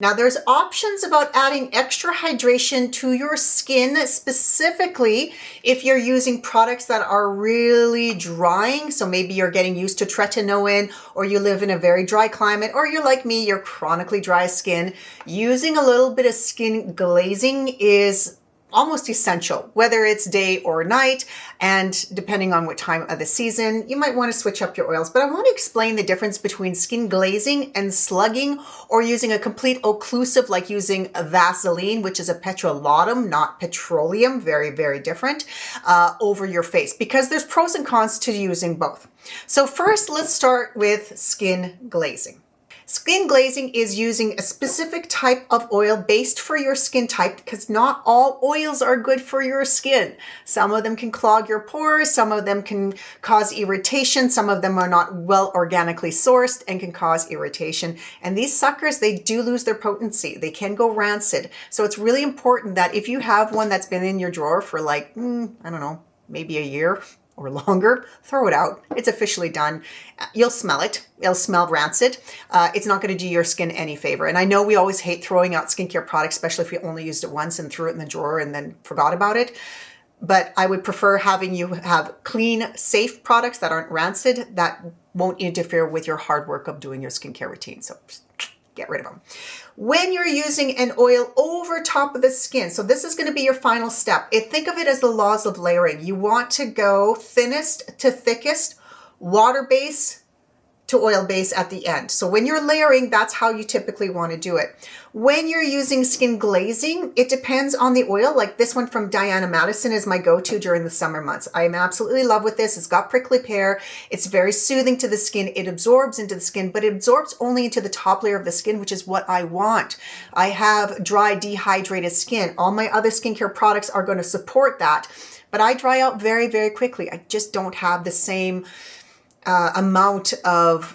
Now there's options about adding extra hydration to your skin, specifically if you're using products that are really drying. So maybe you're getting used to tretinoin, or you live in a very dry climate, or you're like me, you're chronically dry skin. Using a little bit of skin glazing is almost essential, whether it's day or night, and depending on what time of the season, you might want to switch up your oils. But I want to explain the difference between skin glazing and slugging, or using a complete occlusive like using a Vaseline, which is a petrolatum, not petroleum, very, very different, over your face, because there's pros and cons to using both. So first, let's start with skin glazing. Skin glazing is using a specific type of oil based for your skin type, because not all oils are good for your skin. Some of them can clog your pores, some of them can cause irritation, some of them are not well organically sourced and can cause irritation. And these suckers, they do lose their potency. They can go rancid. So it's really important that if you have one that's been in your drawer for like, I don't know, maybe a year or longer, throw it out. It's officially done. You'll smell it. It'll smell rancid. It's not going to do your skin any favor. And I know we always hate throwing out skincare products, especially if you only used it once and threw it in the drawer and then forgot about it. But I would prefer having you have clean, safe products that aren't rancid, that won't interfere with your hard work of doing your skincare routine. So get rid of them. When you're using an oil over top of the skin, so this is going to be your final step. Think of it as the laws of layering. You want to go thinnest to thickest, water base to oil base at the end. So when you're layering, that's how you typically want to do it. When you're using skin glazing, it depends on the oil. Like this one from Diana Madison is my go-to during the summer months. I am absolutely in love with this. It's got prickly pear. It's very soothing to the skin. It absorbs into the skin, but it absorbs only into the top layer of the skin, which is what I want. I have dry, dehydrated skin. All my other skincare products are going to support that, but I dry out very, very quickly. I just don't have the same amount of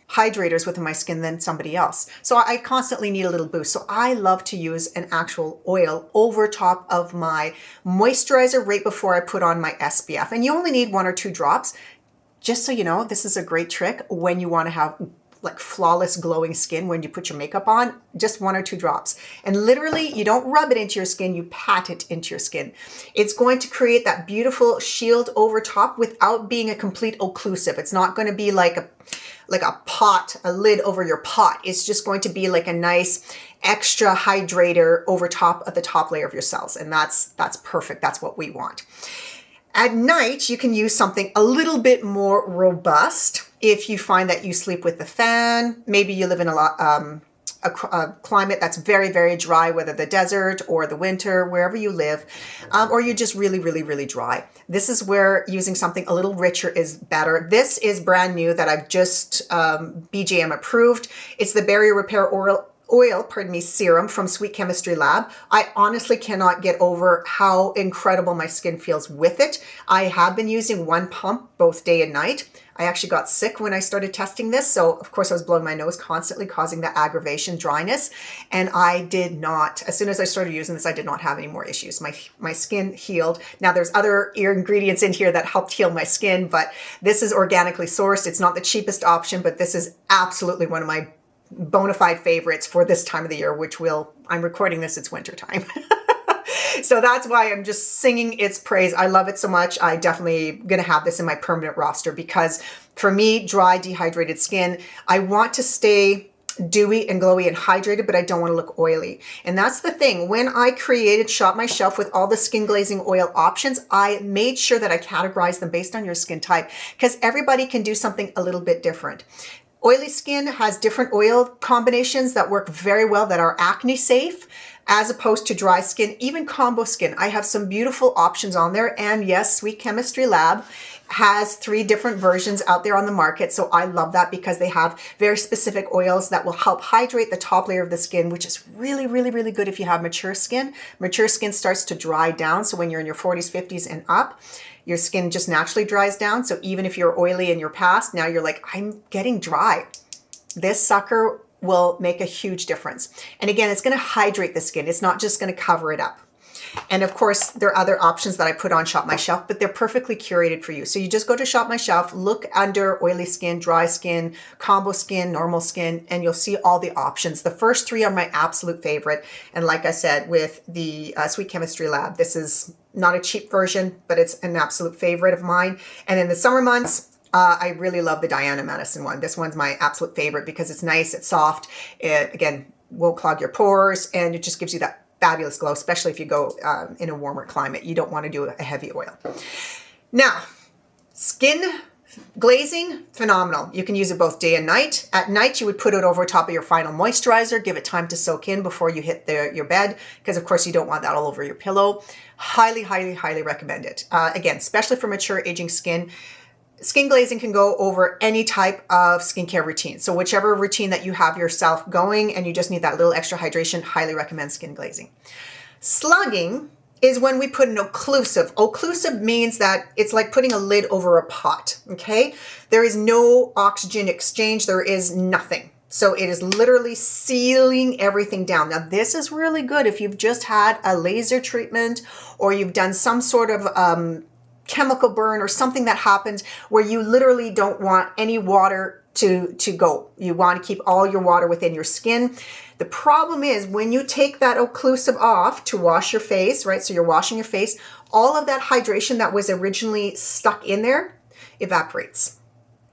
hydrators within my skin than somebody else. So I constantly need a little boost. So I love to use an actual oil over top of my moisturizer right before I put on my SPF. And you only need 1 or 2 drops. Just so you know, this is a great trick when you want to have like flawless glowing skin when you put your makeup on, just 1 or 2 drops. And literally, you don't rub it into your skin, you pat it into your skin. It's going to create that beautiful shield over top without being a complete occlusive. It's not going to be like a pot, a lid over your pot. It's just going to be like a nice extra hydrator over top of the top layer of your cells. And that's perfect. That's what we want. At night, you can use something a little bit more robust. If you find that you sleep with the fan, maybe you live in a climate that's very, very dry, whether the desert or the winter, wherever you live, or you're just really, really, really dry. This is where using something a little richer is better. This is brand new that I've just BJM approved. It's the Barrier Repair Oil, serum from Sweet Chemistry Lab. I honestly cannot get over how incredible my skin feels with it. I have been using 1 pump both day and night. I actually got sick when I started testing this. So of course I was blowing my nose constantly, causing that aggravation, dryness. And I did not, as soon as I started using this, I did not have any more issues. My skin healed. Now there's other ingredients in here that helped heal my skin, but this is organically sourced. It's not the cheapest option, but this is absolutely one of my bona fide favorites for this time of the year, I'm recording this, it's winter time. So that's why I'm just singing its praise. I love it so much. I definitely gonna have this in my permanent roster, because for me, dry, dehydrated skin, I want to stay dewy and glowy and hydrated, but I don't want to look oily. And that's the thing. When I shot my shelf with all the skin glazing oil options, I made sure that I categorized them based on your skin type, because everybody can do something a little bit different. Oily skin has different oil combinations that work very well, that are acne safe, as opposed to dry skin, even combo skin. I have some beautiful options on there. And yes, Sweet Chemistry Lab has 3 different versions out there on the market. So I love that, because they have very specific oils that will help hydrate the top layer of the skin, which is really, really, really good if you have mature skin. Mature skin starts to dry down. So when you're in your 40s, 50s and up, your skin just naturally dries down. So even if you're oily in your past, now you're like, I'm getting dry. This sucker will make a huge difference. And again, it's going to hydrate the skin. It's not just going to cover it up. And of course, there are other options that I put on Shop My Shelf, but they're perfectly curated for you. So you just go to Shop My Shelf, look under oily skin, dry skin, combo skin, normal skin, and you'll see all the options. The first three are my absolute favorite. And like I said, with the Sweet Chemistry Lab, this is not a cheap version, but it's an absolute favorite of mine. And in the summer months, I really love the Diana Madison one. This one's my absolute favorite because it's nice, it's soft, it, again, won't clog your pores, and it just gives you that fabulous glow, especially if you go in a warmer climate. You don't want to do a heavy oil. Now, skin glazing, phenomenal. You can use it both day and night. At night, you would put it over top of your final moisturizer, give it time to soak in before you hit your bed, because of course you don't want that all over your pillow. Highly, highly, highly recommend it. Again, especially for mature aging skin. Skin glazing can go over any type of skincare routine. So whichever routine that you have yourself going and you just need that little extra hydration, highly recommend skin glazing. Slugging is when we put an occlusive. Occlusive means that it's like putting a lid over a pot, okay? There is no oxygen exchange, there is nothing. So it is literally sealing everything down. Now this is really good if you've just had a laser treatment or you've done some sort of chemical burn or something that happens where you literally don't want any water to go. You want to keep all your water within your skin. The problem is when you take that occlusive off to wash your face, right? So you're washing your face, all of that hydration that was originally stuck in there evaporates.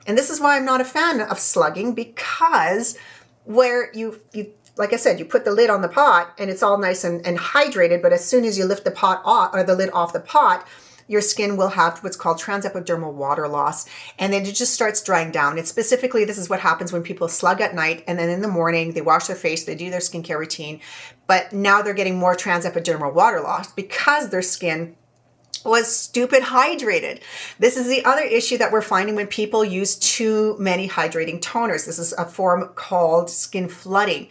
And this is why I'm not a fan of slugging, because where you like I said, you put the lid on the pot and it's all nice and hydrated, but as soon as you lift the pot off or the lid off the pot, your skin will have what's called transepidermal water loss, and then it just starts drying down. And specifically, this is what happens when people slug at night, and then in the morning, they wash their face, they do their skincare routine, but now they're getting more transepidermal water loss because their skin was stupid hydrated. This is the other issue that we're finding when people use too many hydrating toners. This is a form called skin flooding.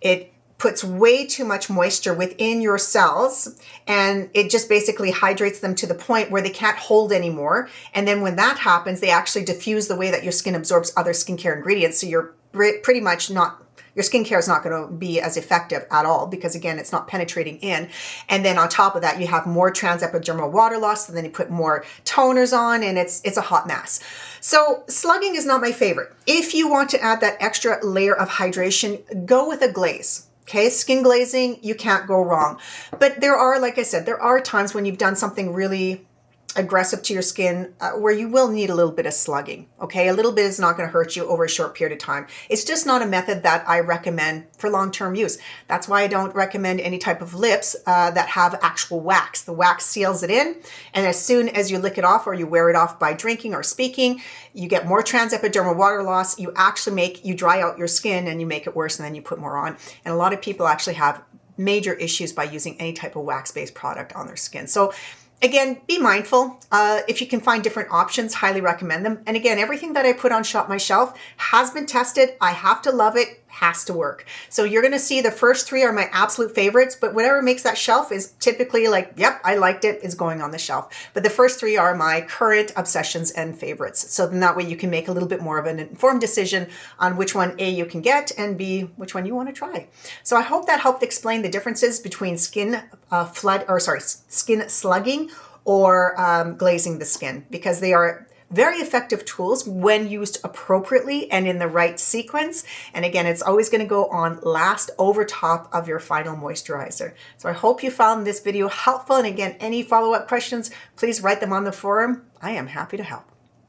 It puts way too much moisture within your cells, and it just basically hydrates them to the point where they can't hold anymore. And then when that happens, they actually diffuse the way that your skin absorbs other skincare ingredients. So you're pretty much not, your skincare is not going to be as effective at all because again, it's not penetrating in. And then on top of that, you have more transepidermal water loss, and then you put more toners on, and it's a hot mess. So slugging is not my favorite. If you want to add that extra layer of hydration, go with a glaze. Okay, skin glazing, you can't go wrong. But there are, like I said, there are times when you've done something really aggressive to your skin where you will need a little bit of slugging. Okay, a little bit is not going to hurt you over a short period of time. It's just not a method that I recommend for long-term use. That's why I don't recommend any type of lips that have actual wax. The wax seals it in, and as soon as you lick it off or you wear it off by drinking or speaking, you get more transepidermal water loss. You actually you dry out your skin and you make it worse, and then you put more on. And a lot of people actually have major issues by using any type of wax-based product on their skin. So again, be mindful. If you can find different options, highly recommend them. And again, everything that I put on Shop My Shelf has been tested. I have to love it, has to work. So you're going to see the first three are my absolute favorites, but whatever makes that shelf is typically like, yep, I liked it, is going on the shelf. But the first three are my current obsessions and favorites. So then that way you can make a little bit more of an informed decision on which one A, you can get, and B, which one you want to try. So I hope that helped explain the differences between skin slugging or glazing the skin, because they are very effective tools when used appropriately and in the right sequence. And again, it's always going to go on last over top of your final moisturizer. So I hope you found this video helpful. And again, any follow-up questions, please write them on the forum. I am happy to help.